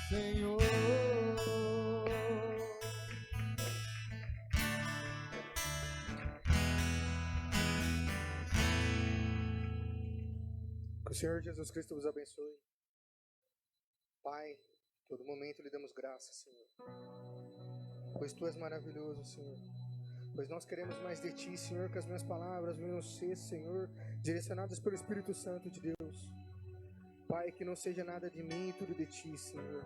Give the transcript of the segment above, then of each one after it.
Senhor. Que o Senhor Jesus Cristo vos abençoe. Pai, todo momento lhe damos graça, Senhor, pois Tu és maravilhoso, Senhor. Pois nós queremos mais de Ti, Senhor, que as minhas palavras venham ser, Senhor, direcionadas pelo Espírito Santo de Deus. Pai, que não seja nada de mim e tudo de Ti, Senhor,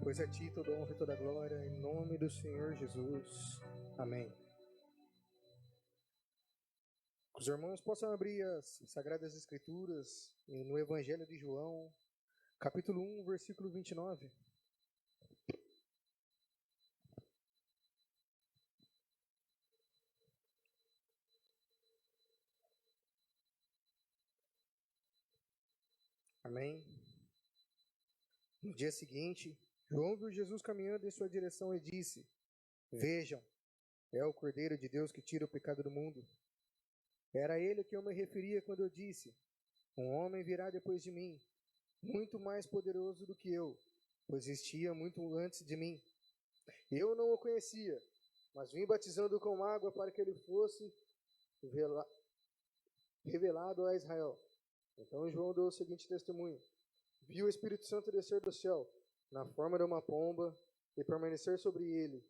pois a Ti toda honra e toda glória, em nome do Senhor Jesus. Amém. Que os irmãos possam abrir as Sagradas Escrituras no Evangelho de João, capítulo 1, versículo 29. Amém. No dia seguinte, João viu Jesus caminhando em sua direção e disse: Vejam, é o Cordeiro de Deus que tira o pecado do mundo. Era a ele que eu me referia quando eu disse: Um homem virá depois de mim, muito mais poderoso do que eu, pois existia muito antes de mim. Eu não o conhecia, mas vim batizando com água para que ele fosse revelado a Israel. Então João deu o seguinte testemunho: viu o Espírito Santo descer do céu, na forma de uma pomba, e permanecer sobre ele.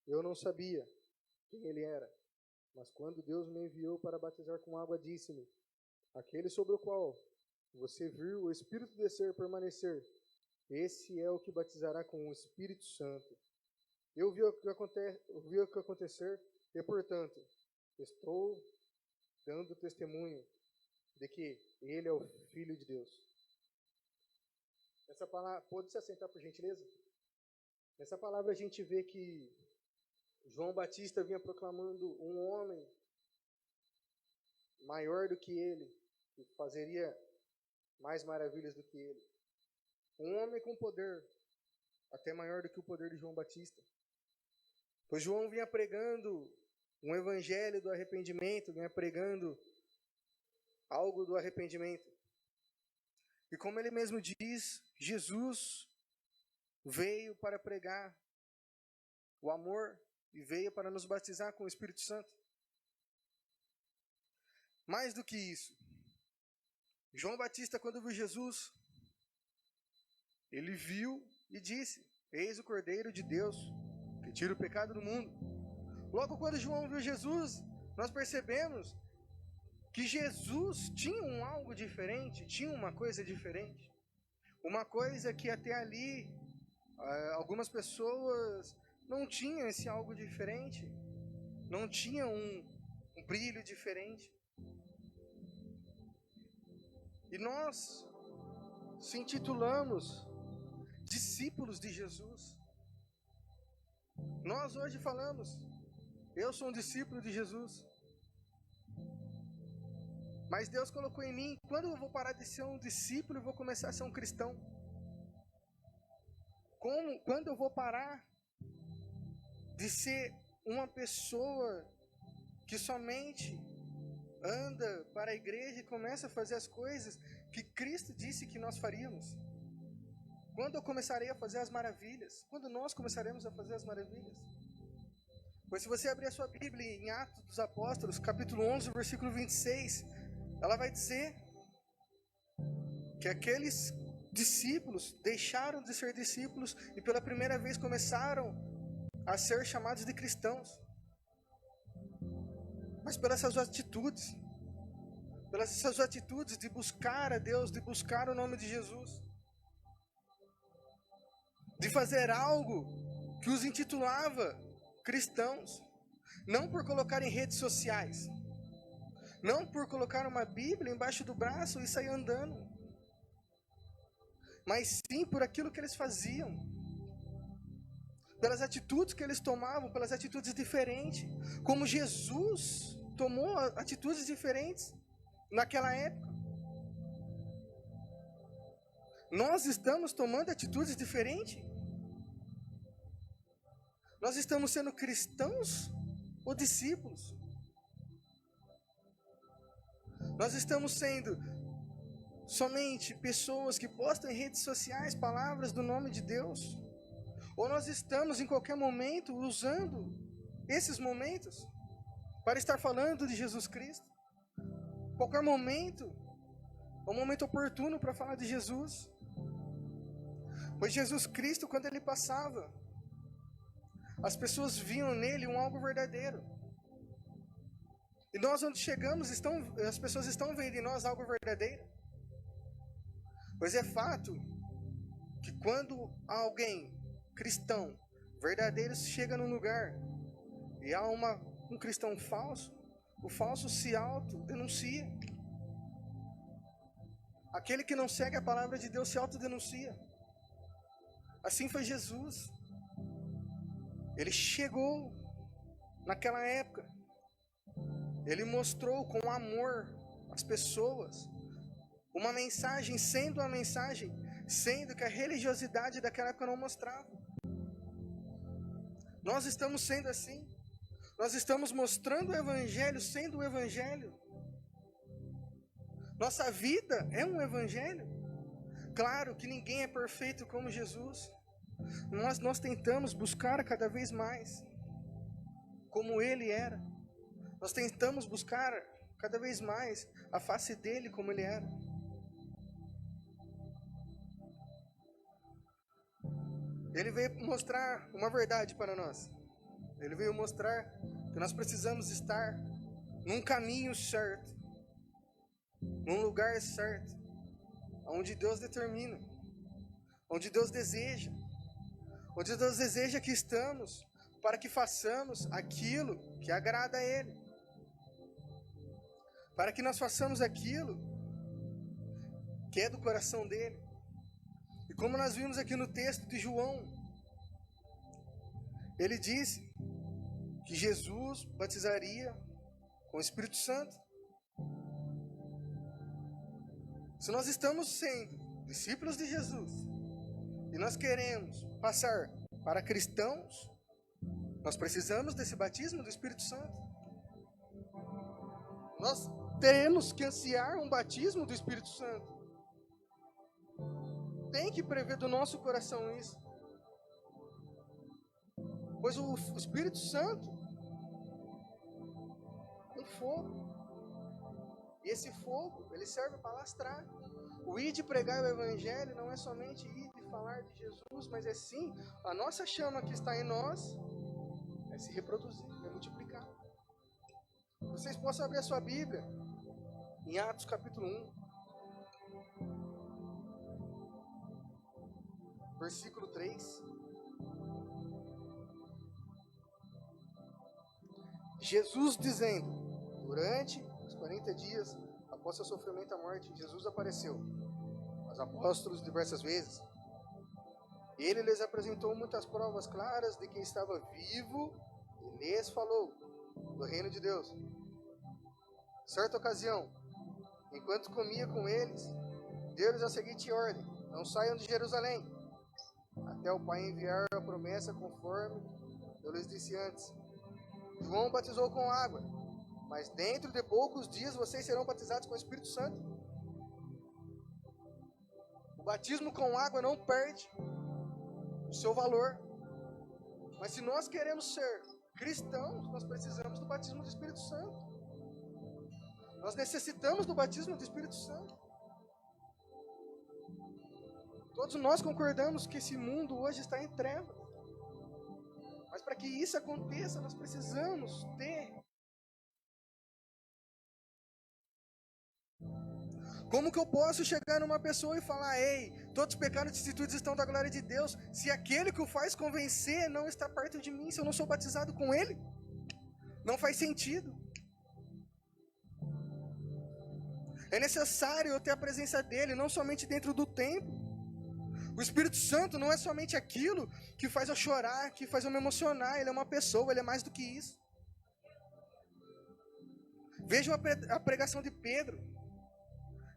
Eu não sabia quem ele era, mas quando Deus me enviou para batizar com água, disse-me: aquele sobre o qual você viu o Espírito descer e permanecer, esse é o que batizará com o Espírito Santo. Eu vi o que acontecer e, portanto, estou dando testemunho de que ele é o Filho de Deus. Essa palavra, pode se assentar por gentileza? Nessa palavra a gente vê que João Batista vinha proclamando um homem maior do que ele, que fazeria mais maravilhas do que ele. Um homem com poder, até maior do que o poder de João Batista. Pois João vinha pregando um evangelho do arrependimento, vinha pregando algo do arrependimento. E como ele mesmo diz, Jesus veio para pregar o amor e veio para nos batizar com o Espírito Santo. Mais do que isso, João Batista, quando viu Jesus, ele viu e disse: Eis o Cordeiro de Deus, que tira o pecado do mundo. Logo quando João viu Jesus, nós percebemos que Jesus tinha algo diferente, tinha uma coisa diferente. Uma coisa que até ali, algumas pessoas não tinham esse algo diferente, não tinham um brilho diferente. E nós se intitulamos discípulos de Jesus. Nós hoje falamos: eu sou um discípulo de Jesus. Mas Deus colocou em mim: quando eu vou parar de ser um discípulo e vou começar a ser um cristão? Quando eu vou parar de ser uma pessoa que somente anda para a igreja e começa a fazer as coisas que Cristo disse que nós faríamos? Quando eu começarei a fazer as maravilhas? Quando nós começaremos a fazer as maravilhas? Pois se você abrir a sua Bíblia em Atos dos Apóstolos, capítulo 11, versículo 26, ela vai dizer que aqueles discípulos deixaram de ser discípulos e pela primeira vez começaram a ser chamados de cristãos. Mas pelas suas atitudes de buscar a Deus, de buscar o nome de Jesus, de fazer algo que os intitulava cristãos, não por colocar em redes sociais, não por colocar uma Bíblia embaixo do braço e sair andando, mas sim por aquilo que eles faziam, pelas atitudes que eles tomavam, pelas atitudes diferentes, como Jesus tomou atitudes diferentes naquela época. Nós estamos tomando atitudes diferentes? Nós estamos sendo cristãos ou discípulos? Nós estamos sendo somente pessoas que postam em redes sociais palavras do nome de Deus? Ou nós estamos em qualquer momento usando esses momentos para estar falando de Jesus Cristo? Qualquer momento é um momento oportuno para falar de Jesus. Pois Jesus Cristo, quando ele passava, as pessoas viam nele um algo verdadeiro. E nós, onde chegamos, as pessoas estão vendo em nós algo verdadeiro. Pois é fato que quando alguém cristão verdadeiro chega num lugar e há um cristão falso, o falso se autodenuncia. Aquele que não segue a palavra de Deus se autodenuncia. Assim foi Jesus. Ele chegou naquela época. Ele mostrou com amor às pessoas uma mensagem, sendo que a religiosidade daquela época não mostrava. Nós estamos sendo assim. Nós estamos mostrando o Evangelho, sendo o Evangelho. Nossa vida é um Evangelho. Claro que ninguém é perfeito como Jesus. Nós tentamos buscar cada vez mais como Ele era. Nós tentamos buscar cada vez mais a face dele como Ele era. Ele veio mostrar uma verdade para nós. Ele veio mostrar que nós precisamos estar num caminho certo, num lugar certo, onde Deus determina, onde Deus deseja, que estamos para que façamos aquilo que agrada a Ele, para que nós façamos aquilo que é do coração dEle. E como nós vimos aqui no texto de João, ele disse que Jesus batizaria com o Espírito Santo. Se nós estamos sendo discípulos de Jesus e nós queremos passar para cristãos, nós precisamos desse batismo do Espírito Santo. Nós teremos que ansiar um batismo do Espírito Santo. Tem que prever do nosso coração isso. Pois o Espírito Santo é um fogo. E esse fogo, ele serve para lastrar. O ir de pregar o Evangelho não é somente ir de falar de Jesus, mas é sim a nossa chama que está em nós é se reproduzir, é multiplicar. Vocês possam abrir a sua Bíblia em Atos capítulo 1, versículo 3. Jesus dizendo, durante os 40 dias após seu sofrimento e a morte, Jesus apareceu aos apóstolos diversas vezes. Ele lhes apresentou muitas provas claras de que estava vivo e lhes falou do reino de Deus. Certa ocasião, enquanto comia com eles, deu-lhes a seguinte ordem: não saiam de Jerusalém, até o Pai enviar a promessa conforme eu lhes disse antes. João batizou com água, mas dentro de poucos dias vocês serão batizados com o Espírito Santo. O batismo com água não perde o seu valor. Mas se nós queremos ser cristãos, nós precisamos do batismo do Espírito Santo. Nós necessitamos do batismo do Espírito Santo. Todos nós concordamos que esse mundo hoje está em trevas. Mas para que isso aconteça, nós precisamos ter. Como que eu posso chegar numa pessoa e falar: ei, todos os pecados e atitudes estão da glória de Deus, se aquele que o faz convencer não está perto de mim, se eu não sou batizado com ele? Não faz sentido. É necessário eu ter a presença dele, não somente dentro do templo. O Espírito Santo não é somente aquilo que faz eu chorar, que faz eu me emocionar. Ele é uma pessoa, ele é mais do que isso. Vejam a pregação de Pedro,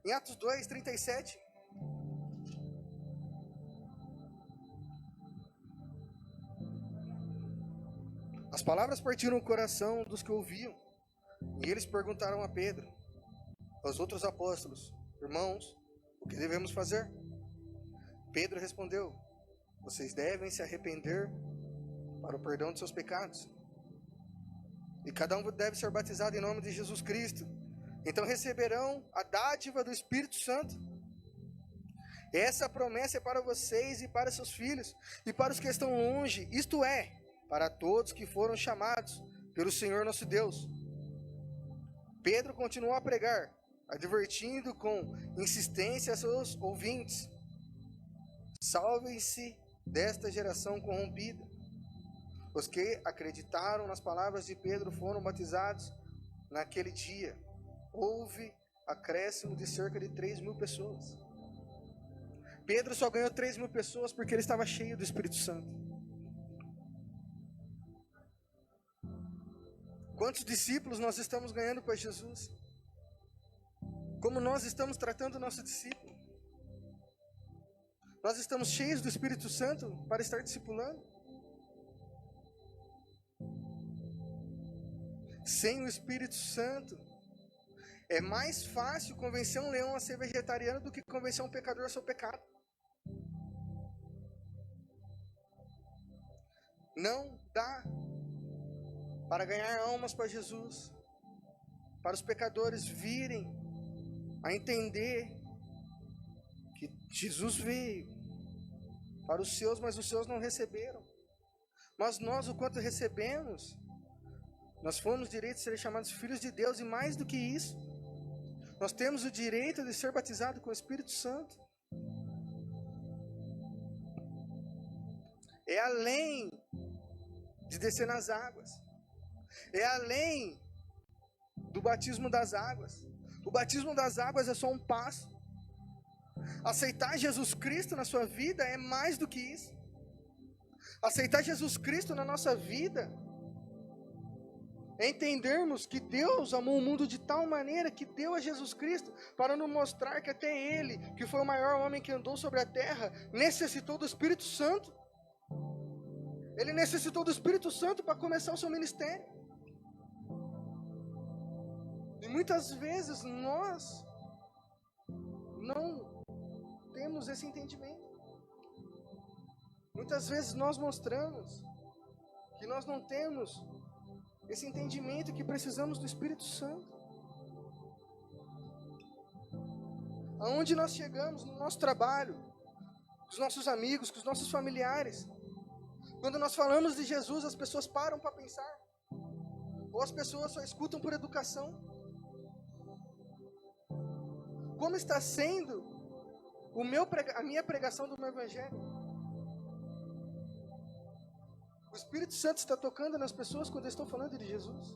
em Atos 2, 37. As palavras partiram o coração dos que ouviam, e eles perguntaram a Pedro, aos outros apóstolos: irmãos, O que devemos fazer? Pedro respondeu: vocês devem se arrepender para o perdão de seus pecados. E cada um deve ser batizado em nome de Jesus Cristo. Então receberão a dádiva do Espírito Santo. Essa promessa é para vocês e para seus filhos, e para os que estão longe, isto é, para todos que foram chamados pelo Senhor nosso Deus. Pedro continuou a pregar, advertindo com insistência a seus ouvintes: salvem-se desta geração corrompida. Os que acreditaram nas palavras de Pedro foram batizados naquele dia. Houve acréscimo de cerca de 3.000 pessoas. Pedro só ganhou 3.000 pessoas porque ele estava cheio do Espírito Santo. Quantos discípulos nós estamos ganhando para Jesus? Como nós estamos tratando o nosso discípulo? Nós estamos cheios do Espírito Santo para estar discipulando? Sem o Espírito Santo, é mais fácil convencer um leão a ser vegetariano do que convencer um pecador ao seu pecado. Não dá para ganhar almas para Jesus, para os pecadores virem a entender que Jesus veio para os seus, mas os seus não receberam. Mas nós, o quanto recebemos, nós fomos direito de ser chamados filhos de Deus, e mais do que isso, nós temos o direito de ser batizado com o Espírito Santo. É além de descer nas águas. É além do batismo das águas. O batismo das águas é só um passo. Aceitar Jesus Cristo na sua vida é mais do que isso. Aceitar Jesus Cristo na nossa vida é entendermos que Deus amou o mundo de tal maneira que deu a Jesus Cristo para nos mostrar que até Ele, que foi o maior homem que andou sobre a terra, necessitou do Espírito Santo. Ele necessitou do Espírito Santo para começar o seu ministério. E muitas vezes nós não temos esse entendimento. Muitas vezes nós mostramos que nós não temos esse entendimento que precisamos do Espírito Santo. Aonde nós chegamos no nosso trabalho, com os nossos amigos, com os nossos familiares, quando nós falamos de Jesus, as pessoas param para pensar, ou as pessoas só escutam por educação. Como está sendo a minha pregação do meu Evangelho? O Espírito Santo está tocando nas pessoas quando eu estou falando de Jesus.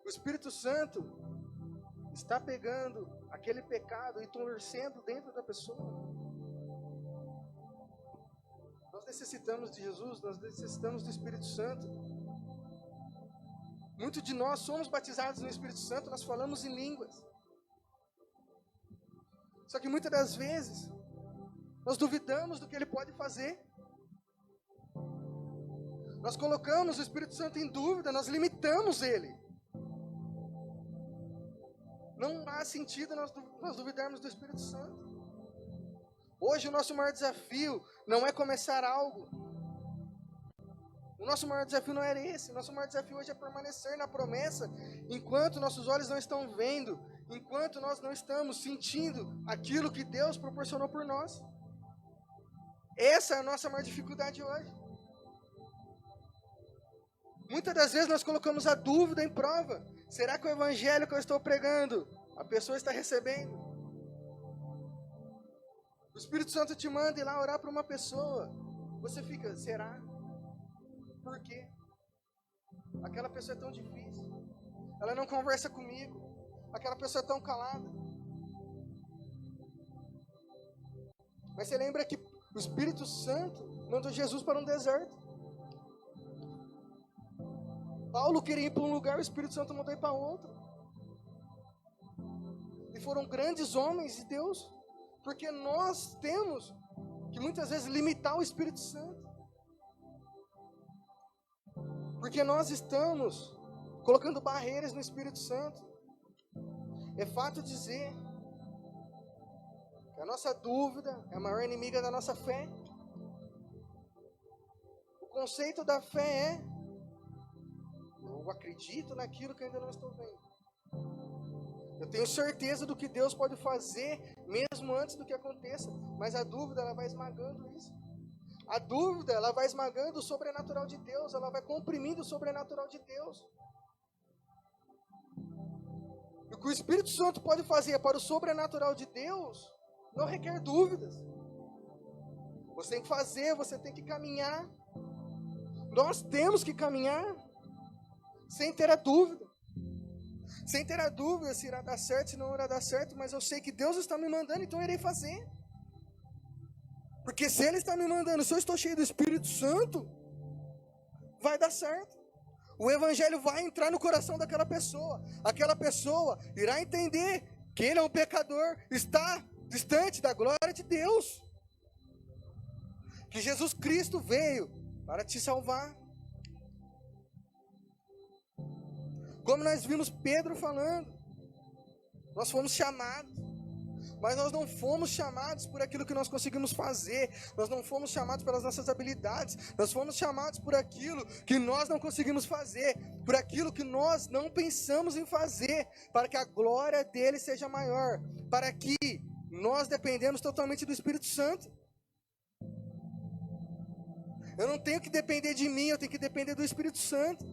O Espírito Santo está pegando aquele pecado e torcendo dentro da pessoa. Nós necessitamos de Jesus, nós necessitamos do Espírito Santo. Muitos de nós somos batizados no Espírito Santo, nós falamos em línguas. Só que muitas das vezes, nós duvidamos do que Ele pode fazer. Nós colocamos o Espírito Santo em dúvida, nós limitamos Ele. Não há sentido nós duvidarmos do Espírito Santo. Hoje o nosso maior desafio não é começar algo. O nosso maior desafio não era esse. O nosso maior desafio hoje é permanecer na promessa enquanto nossos olhos não estão vendo, enquanto nós não estamos sentindo aquilo que Deus proporcionou por nós. Essa é a nossa maior dificuldade hoje. Muitas das vezes nós colocamos a dúvida em prova. Será que o evangelho que eu estou pregando, a pessoa está recebendo? O Espírito Santo te manda ir lá orar para uma pessoa. Você fica, será? Por quê? Aquela pessoa é tão difícil. Ela não conversa comigo. Aquela pessoa é tão calada. Mas você lembra que o Espírito Santo mandou Jesus para um deserto. Paulo queria ir para um lugar, o Espírito Santo mandou ir para outro. E foram grandes homens de Deus, porque nós temos que muitas vezes limitar o Espírito Santo. Porque nós estamos colocando barreiras no Espírito Santo. É fato dizer Que a nossa dúvida é a maior inimiga da nossa fé. O conceito da fé é: eu acredito naquilo que ainda não estou vendo. Eu tenho certeza do que Deus pode fazer, mesmo antes do que aconteça. Mas a dúvida, ela vai esmagando isso. A dúvida, ela vai esmagando o sobrenatural de Deus. Ela vai comprimindo o sobrenatural de Deus. E o que o Espírito Santo pode fazer para o sobrenatural de Deus, não requer dúvidas. Você tem que fazer, você tem que caminhar. Nós temos que caminhar sem ter a dúvida. Sem ter a dúvida se irá dar certo, se não irá dar certo, mas eu sei que Deus está me mandando, então eu irei fazer. Porque se Ele está me mandando, se eu estou cheio do Espírito Santo, vai dar certo. O Evangelho vai entrar no coração daquela pessoa. Aquela pessoa irá entender que ele é um pecador, está distante da glória de Deus. Que Jesus Cristo veio para te salvar. Como nós vimos Pedro falando, nós fomos chamados, mas nós não fomos chamados por aquilo que nós conseguimos fazer, nós não fomos chamados pelas nossas habilidades, nós fomos chamados por aquilo que nós não conseguimos fazer, por aquilo que nós não pensamos em fazer, para que a glória dele seja maior, para que nós dependemos totalmente do Espírito Santo. Eu não tenho que depender de mim, eu tenho que depender do Espírito Santo.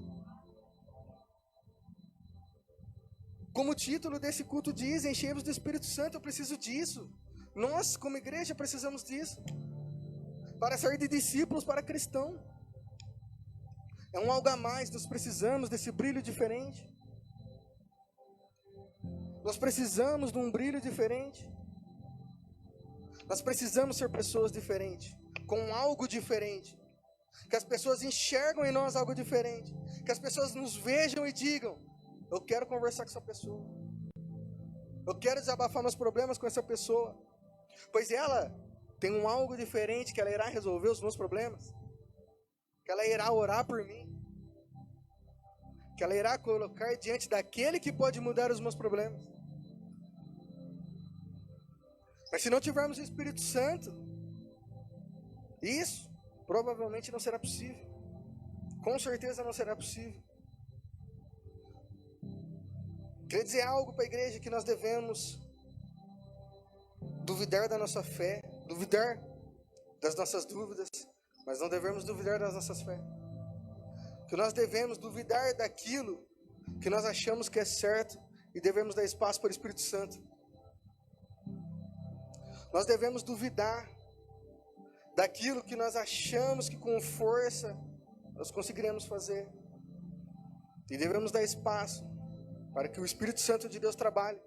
Como o título desse culto diz, enchemos do Espírito Santo, eu preciso disso. Nós, como igreja, precisamos disso. Para sair de discípulos para cristão. É um algo a mais, nós precisamos desse brilho diferente. Nós precisamos de um brilho diferente. Nós precisamos ser pessoas diferentes, com algo diferente. Que as pessoas enxergam em nós algo diferente. Que as pessoas nos vejam e digam: eu quero conversar com essa pessoa. Eu quero desabafar meus problemas com essa pessoa. Pois ela tem um algo diferente, que ela irá resolver os meus problemas. Que ela irá orar por mim. Que ela irá colocar diante daquele que pode mudar os meus problemas. Mas se não tivermos o Espírito Santo, isso provavelmente não será possível. Com certeza não será possível. Queria dizer algo para a igreja, que nós devemos duvidar da nossa fé, duvidar das nossas dúvidas, mas não devemos duvidar das nossas fé. Que nós devemos duvidar daquilo que nós achamos que é certo e devemos dar espaço para o Espírito Santo. Nós devemos duvidar daquilo que nós achamos que com força nós conseguiremos fazer e devemos dar espaço para que o Espírito Santo de Deus trabalhe.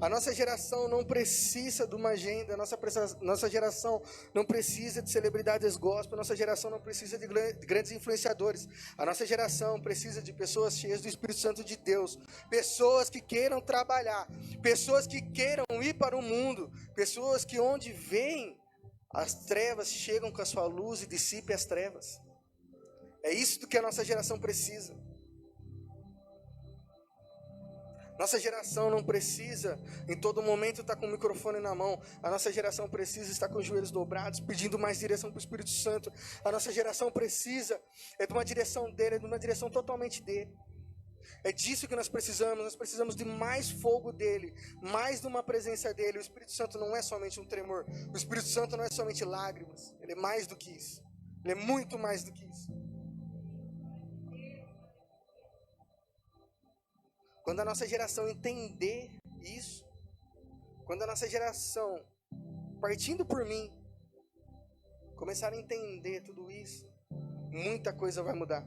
A nossa geração não precisa de uma agenda, nossa geração não precisa de celebridades gospel, nossa geração não precisa de grandes influenciadores. A nossa geração precisa de pessoas cheias do Espírito Santo de Deus, pessoas que queiram trabalhar, pessoas que queiram ir para o mundo, pessoas que onde vêm as trevas chegam com a sua luz e dissipem as trevas. É isso que a nossa geração precisa. Nossa geração não precisa em todo momento estar com o microfone na mão. A nossa geração precisa estar com os joelhos dobrados, pedindo mais direção para o Espírito Santo. A nossa geração precisa de uma direção dele, de uma direção totalmente dele. É disso que nós precisamos de mais fogo dele, mais de uma presença dele. O Espírito Santo não é somente um tremor, o Espírito Santo não é somente lágrimas, ele é mais do que isso, ele é muito mais do que isso. Quando a nossa geração entender isso, quando a nossa geração, partindo por mim, começar a entender tudo isso, muita coisa vai mudar.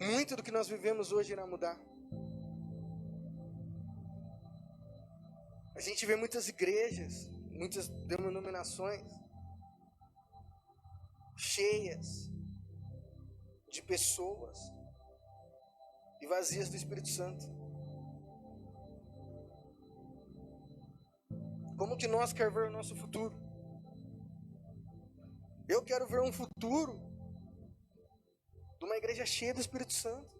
Muito do que nós vivemos hoje irá mudar. A gente vê muitas igrejas, muitas denominações cheias de pessoas e vazias do Espírito Santo. Como que nós queremos ver o nosso futuro? Eu quero ver um futuro de uma igreja cheia do Espírito Santo,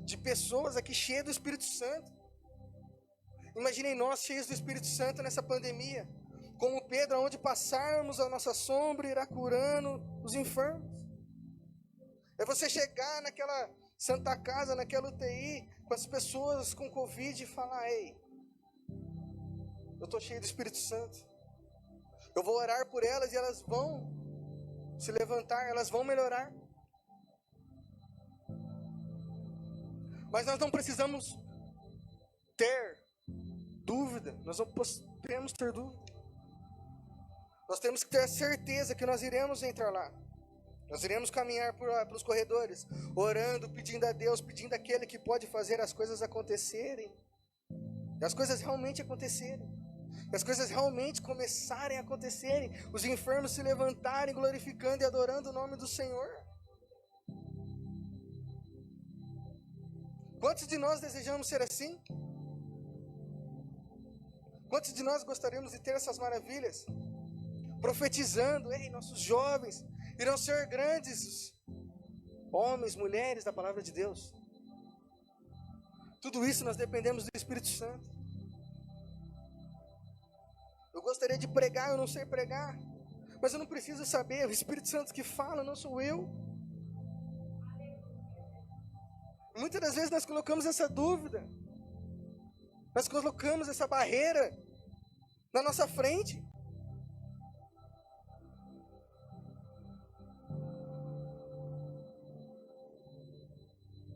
de pessoas aqui cheias do Espírito Santo, Imaginei nós cheios do Espírito Santo nessa pandemia. Como Pedro, aonde passarmos, a nossa sombra irá curando os enfermos. É você chegar naquela Santa Casa, naquela UTI, com as pessoas com Covid e falar: ei, eu estou cheio do Espírito Santo. Eu vou orar por elas e elas vão se levantar, elas vão melhorar. Mas nós não precisamos ter dúvida, nós não podemos ter dúvida. Nós temos que ter a certeza que nós iremos entrar lá. Nós iremos caminhar pelos corredores, orando, pedindo a Deus, pedindo aquele que pode fazer as coisas acontecerem. E as coisas realmente acontecerem. E as coisas realmente começarem a acontecerem. Os enfermos se levantarem, glorificando e adorando o nome do Senhor. Quantos de nós desejamos ser assim? Quantos de nós gostaríamos de ter essas maravilhas? Profetizando, ei, nossos jovens irão ser grandes homens, mulheres da palavra de Deus. Tudo isso nós dependemos do Espírito Santo. Eu gostaria de pregar, eu não sei pregar, mas eu não preciso saber, o Espírito Santo que fala, não sou eu. Muitas das vezes nós colocamos essa dúvida, nós colocamos essa barreira na nossa frente.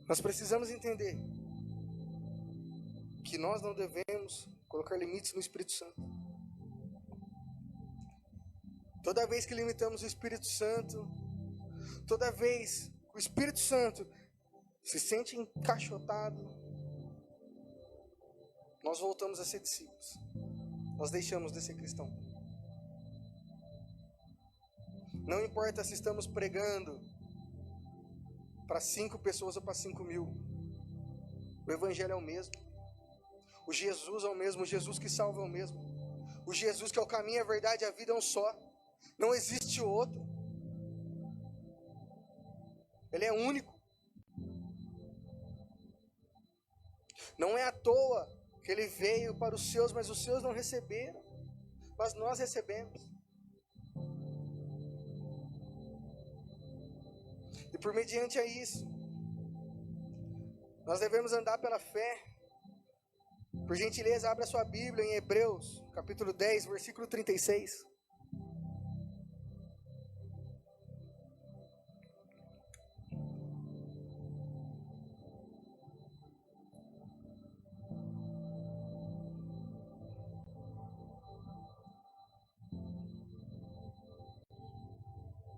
Nós precisamos entender que nós não devemos colocar limites no Espírito Santo. Toda vez que limitamos o Espírito Santo, toda vez que o Espírito Santo se sente encaixotado, nós voltamos a ser discípulos. Nós deixamos de ser cristão. Não importa se estamos pregando para 5 pessoas ou para 5.000. O Evangelho é o mesmo. O Jesus é o mesmo. O Jesus que salva é o mesmo. O Jesus que é o caminho, a verdade e a vida é um só. Não existe outro. Ele é único. Não é à toa que ele veio para os seus, mas os seus não receberam. Mas nós recebemos. E por mediante a isso, nós devemos andar pela fé. Por gentileza, abra sua Bíblia em Hebreus, capítulo 10, versículo 36.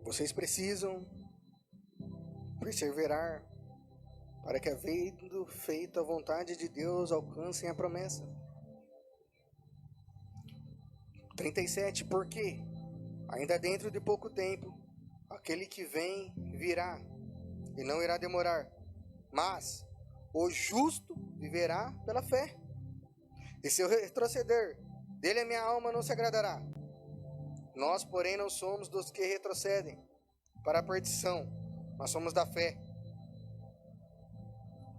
Vocês precisam perseverar para que, havendo feito a vontade de Deus, alcancem a promessa. 37, porque ainda dentro de pouco tempo, aquele que vem virá, e não irá demorar, mas o justo viverá pela fé. E se eu retroceder, dele a minha alma não se agradará. Nós, porém, não somos dos que retrocedem para a perdição, mas somos da fé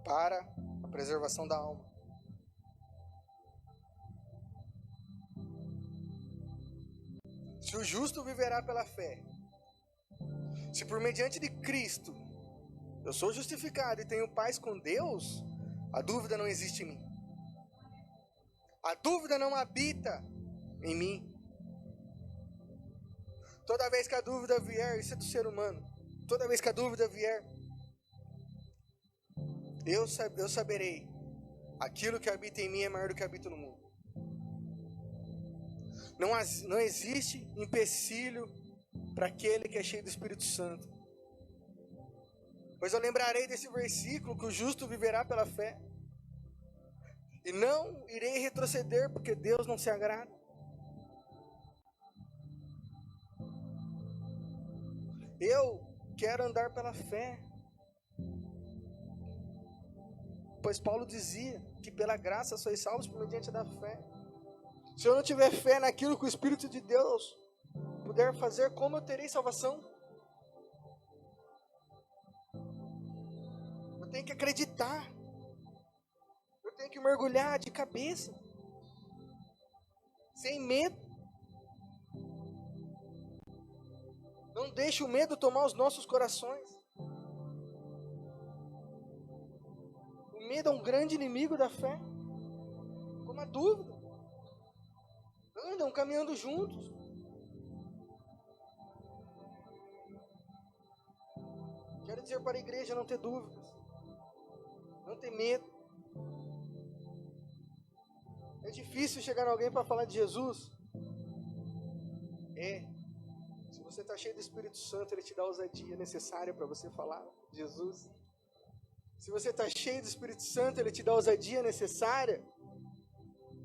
para a preservação da alma. Se o justo viverá pela fé, se por mediante de Cristo eu sou justificado e tenho paz com Deus, a dúvida não existe em mim. A dúvida não habita em mim. Toda vez que a dúvida vier, isso é do ser humano. Toda vez que a dúvida vier, eu saberei. Aquilo que habita em mim é maior do que habita no mundo. Não existe empecilho para aquele que é cheio do Espírito Santo. Pois eu lembrarei desse versículo que o justo viverá pela fé. E não irei retroceder porque Deus não se agrada. Eu quero andar pela fé. Pois Paulo dizia que pela graça sois salvos por mediante da fé. Se eu não tiver fé naquilo que o Espírito de Deus puder fazer, como eu terei salvação? Eu tenho que acreditar. Eu tenho que mergulhar de cabeça. sem medo. Não deixe o medo tomar os nossos corações. O medo é um grande inimigo da fé, como a dúvida. Andam caminhando juntos. Quero dizer para a igreja não ter dúvidas, não ter medo. É difícil chegar em alguém para falar de Jesus? É. Se você está cheio do Espírito Santo, Ele te dá a ousadia necessária para você falar de Jesus. Se você está cheio do Espírito Santo, Ele te dá a ousadia necessária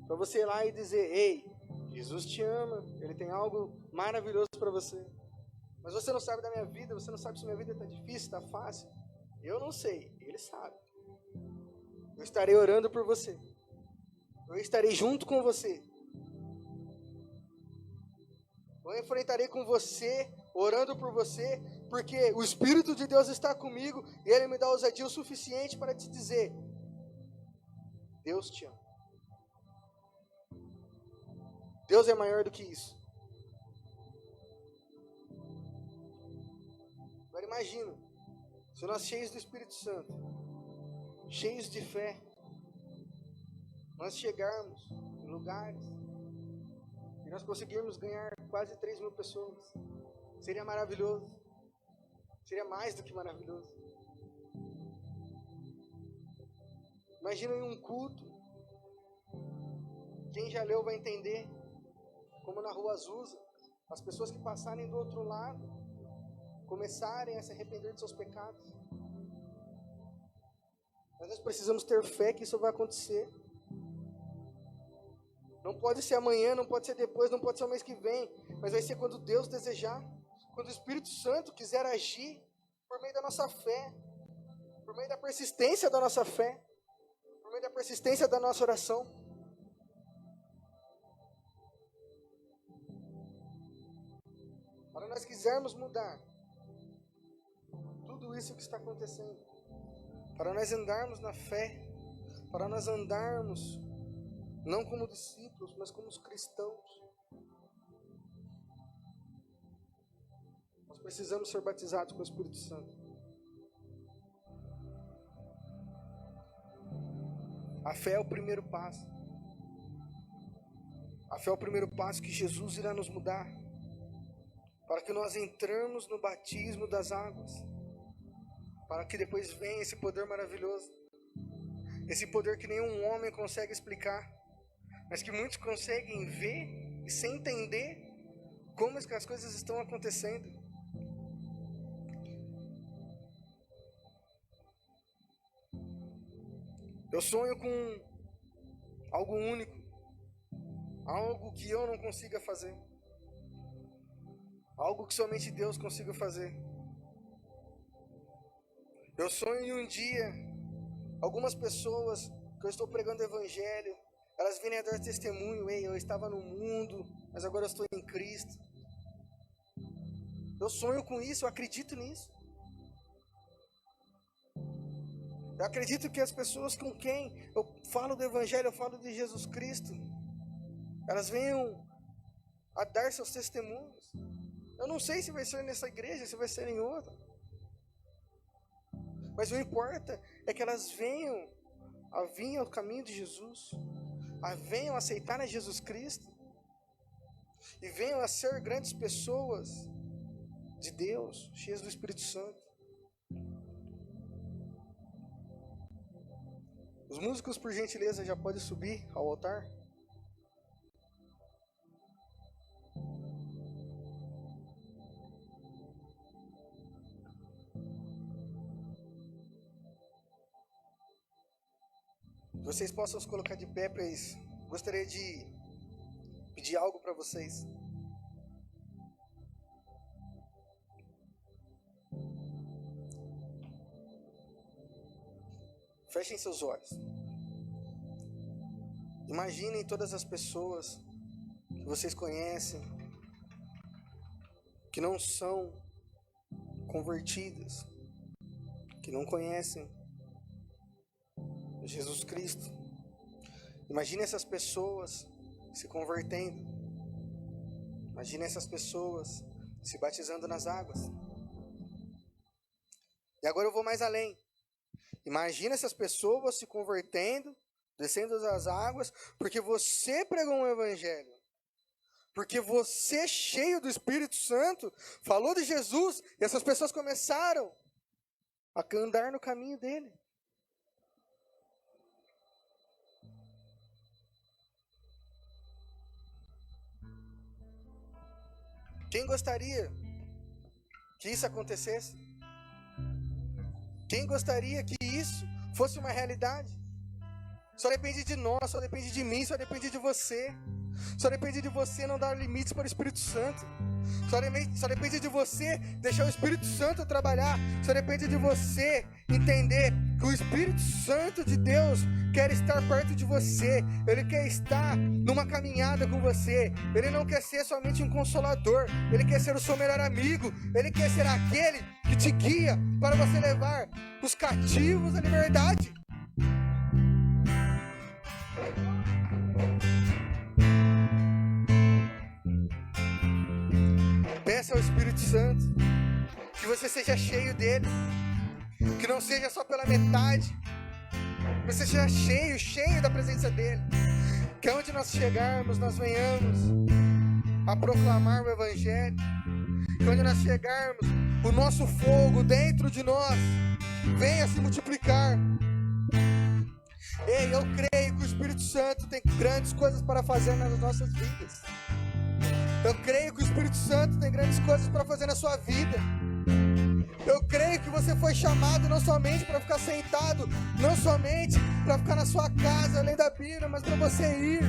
para você ir lá e dizer: ei, Jesus te ama, Ele tem algo maravilhoso para você. Mas você não sabe da minha vida, você não sabe se minha vida está difícil, está fácil. Eu não sei, Ele sabe. Eu estarei orando por você. Eu estarei junto com você. Eu enfrentarei com você, orando por você, porque o Espírito de Deus está comigo e Ele me dá ousadia o suficiente para te dizer: Deus te ama. Deus é maior do que isso. Agora imagina, se nós cheios do Espírito Santo, cheios de fé, nós chegarmos em lugares e nós conseguirmos ganhar quase 3.000 pessoas. Seria maravilhoso. Seria mais do que maravilhoso. Imagina em um culto. Quem já leu vai entender. Como na Rua Azusa, as pessoas que passarem do outro lado começarem a se arrepender de seus pecados. Mas nós precisamos ter fé que isso vai acontecer. Não pode ser amanhã, não pode ser depois, não pode ser o mês que vem, mas vai ser quando Deus desejar, quando o Espírito Santo quiser agir por meio da nossa fé, por meio da persistência da nossa fé, por meio da persistência da nossa oração. Para nós quisermos mudar tudo isso que está acontecendo, para nós andarmos na fé, para nós andarmos não como discípulos, mas como os cristãos, nós precisamos ser batizados com o Espírito Santo. A fé é o primeiro passo. A fé é o primeiro passo que Jesus irá nos mudar, para que nós entramos no batismo das águas, para que depois venha esse poder maravilhoso, esse poder que nenhum homem consegue explicar, mas que muitos conseguem ver e sem entender como é que as coisas estão acontecendo. Eu sonho com algo único, algo que eu não consiga fazer, algo que somente Deus consiga fazer. Eu sonho em um dia, algumas pessoas que eu estou pregando o Evangelho, elas virem a dar testemunho: ei, eu estava no mundo, mas agora eu estou em Cristo. Eu sonho com isso, eu acredito nisso. Eu acredito que as pessoas com quem eu falo do Evangelho, eu falo de Jesus Cristo, elas venham a dar seus testemunhos. Eu não sei se vai ser nessa igreja, se vai ser em outra, mas o importa é que elas venham a vir ao caminho de Jesus, venham a aceitar a Jesus Cristo e venham a ser grandes pessoas de Deus, cheias do Espírito Santo. Os músicos, por gentileza, já podem subir ao altar. Vocês possam se colocar de pé, pois gostaria de pedir algo para vocês. Fechem seus olhos. Imaginem todas as pessoas que vocês conhecem, que não são convertidas, que não conhecem Jesus Cristo. Imagine essas pessoas se convertendo. Imagine essas pessoas se batizando nas águas. E agora eu vou mais além. Imagina essas pessoas se convertendo, descendo das águas, porque você pregou um evangelho. Porque você, cheio do Espírito Santo, falou de Jesus, e essas pessoas começaram a andar no caminho dele. Quem gostaria que isso acontecesse? Quem gostaria que isso fosse uma realidade? Só depende de nós, só depende de mim, só depende de você. Só depende de você não dar limites para o Espírito Santo. Só depende de você deixar o Espírito Santo trabalhar. Só depende de você entender que o Espírito Santo de Deus quer estar perto de você. Ele quer estar numa caminhada com você. Ele não quer ser somente um consolador. Ele quer ser o seu melhor amigo. Ele quer ser aquele que te guia para você levar os cativos à liberdade. Peça ao Espírito Santo que você seja cheio dele, que não seja só pela metade, que você seja cheio da presença dele, que onde nós chegarmos, nós venhamos a proclamar o evangelho, que onde nós chegarmos, o nosso fogo dentro de nós venha se multiplicar. Ei, eu creio que o Espírito Santo tem grandes coisas para fazer nas nossas vidas. Eu creio que o Espírito Santo tem grandes coisas para fazer na sua vida. Eu creio que você foi chamado não somente para ficar sentado, não somente para ficar na sua casa, além da Bíblia, mas para você ir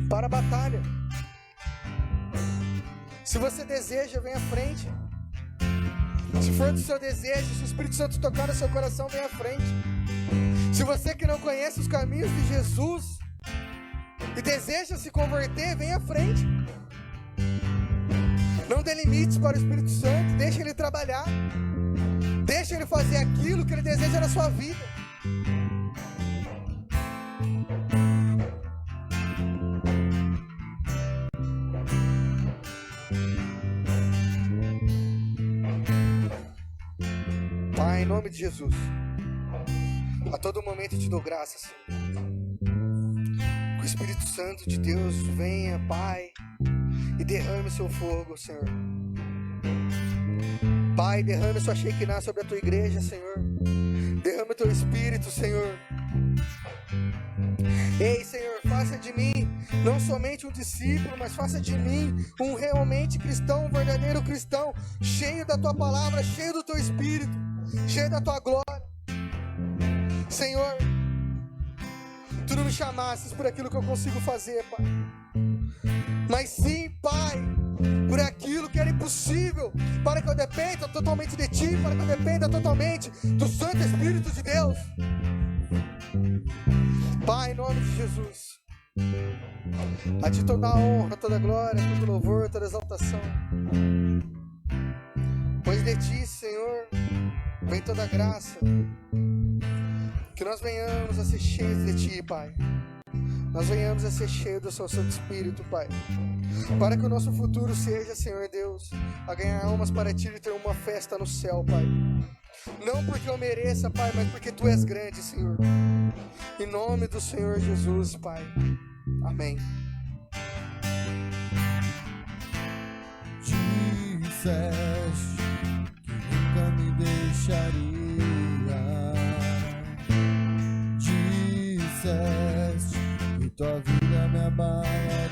para a batalha. Se você deseja, vem à frente. Se for do seu desejo, se o Espírito Santo tocar no seu coração, vem à frente. Se você que não conhece os caminhos de Jesus e deseja se converter, vem à frente. Não dê limites para o Espírito Santo, deixa ele trabalhar. Deixa ele fazer aquilo que ele deseja na sua vida. Pai, em nome de Jesus, a todo momento eu te dou graças, Senhor. Que o Espírito Santo de Deus venha, Pai, e derrame o seu fogo, Senhor. Pai, derrame a sua Shekinah sobre a tua igreja, Senhor. Derrame o teu Espírito, Senhor. Ei, Senhor, faça de mim não somente um discípulo, mas faça de mim um realmente cristão, um verdadeiro cristão, cheio da tua palavra, cheio do teu Espírito, cheio da tua glória. Senhor, tu não me chamasses por aquilo que eu consigo fazer, Pai, mas sim, Pai, por aquilo que era impossível, para que eu dependa totalmente de Ti, para que eu dependa totalmente do Santo Espírito de Deus. Pai, em nome de Jesus, a Ti toda a honra, toda a glória, todo louvor, toda a exaltação, pois de Ti, Senhor, vem toda a graça. Que nós venhamos a ser cheios de Ti, Pai. Nós venhamos a ser cheios do Seu Santo Espírito, Pai. Para que o nosso futuro seja, Senhor Deus, a ganhar almas para Ti e ter uma festa no céu, Pai. Não porque eu mereça, Pai, mas porque Tu és grande, Senhor. Em nome do Senhor Jesus, Pai. Amém. Disseste que nunca me deixaria. Disseste que tua vida me abalaria.